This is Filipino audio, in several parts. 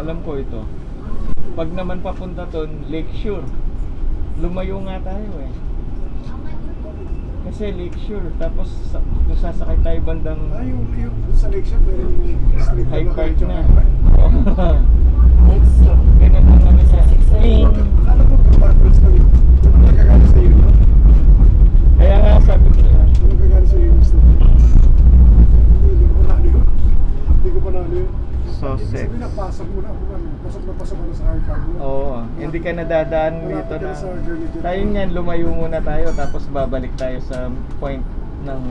alam ko ito. Pag naman papunta doon, Lakeshore. Lumayo nga tayo eh. Kasi Lakeshore, tapos kung sasakay tayo bandang yung sa Lakeshore, pero yung street High na Park kayo na. Next stop, Ganun lang kami sa King. Alam mo, apartments lang yun. Ano nagkagalit sa iyo, no? Kaya nga sabi ko na, Ano nagkagalit sa iyo, Mr. Hindi ko pa nalo yun. Hindi ko pa nalo yun. so Ibig sex. sabihin na, pasok mo na ako. Pasok na pasok ako sa High Park mo. Oo, hindi ka nadadaan dito Malapit ka na. sa Journey Jet. Tayo niyan, lumayo muna tayo tapos babalik tayo sa point ng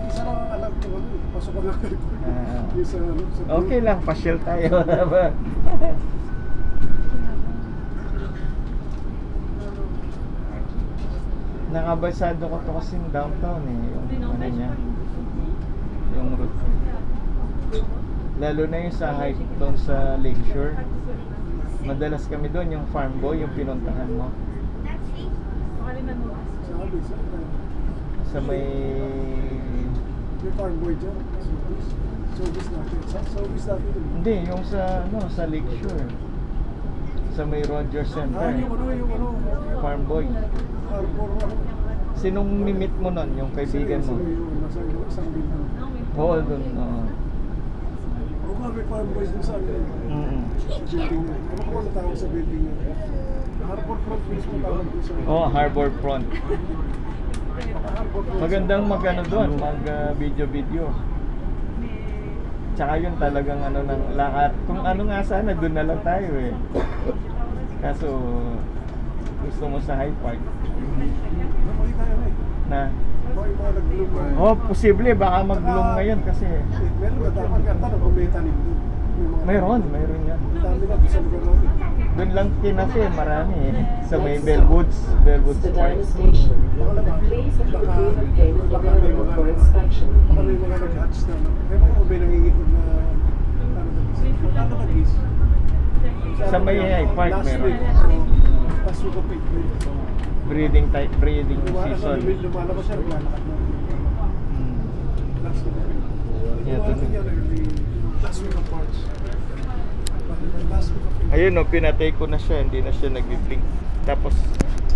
Isa lang ang alam ko, ano, pasok ako ng High Park. Ah. Yung sa okay lang, pasyal tayo. Nakabasado ko to kasi downtown eh, yung ano niya, yung route. Lalo na yung sa hike doon sa Lakeshore. Madalas kami doon, yung farm boy, yung pinuntahan mo. Sabi, Sa may... may farm boy dyan. Service natin. Service natin yun. Hindi, yung sa, ano, sa Lakeshore. Sa may Rogers Center. Yung Farm boy. Harbor, Sinong mimit mo nun, yung kaibigan mo? Nasa isang building. Oo, doon. Oo. O ba, may farm boys dun sa Mm-mm. building na. Ano ko ang tawag sa building na? Harbor Front mismo tawag dun sa... Oh, Harbor Front. Harbor Front. Magandang mag-ano doon, mag-video-video. Tsaka yun talagang ano ng lahat. Kung ano nga sana, doon na lang tayo eh. Kaso, gusto mo sa High Park. Napakita tayo na eh. Na, Baka yung mga nag-bloom na... oh, posible, baka mag-bloom ngayon kasi. Meron na dapat ka tanong kung may tanim doon. Mayroon yan. Dami na sa lugar natin. Doon lang kinafe, marami eh. Sa may Bellwoods Park. Sedona Station. Please approve the payment available for inspection. Baka may mga nag-hatch na. May mga may nangingikot na... Ano nag-is? Sa may High Park Last meron. week. So, last week of April. Breeding season. Lumalabas siya, naglalakad na. Hmm. Last week of April. Yeah, Lumalabas to- niya, last week of March. Last week of April. Ayun no, pinatay ko na siya, hindi na siya nagbi-blink. Tapos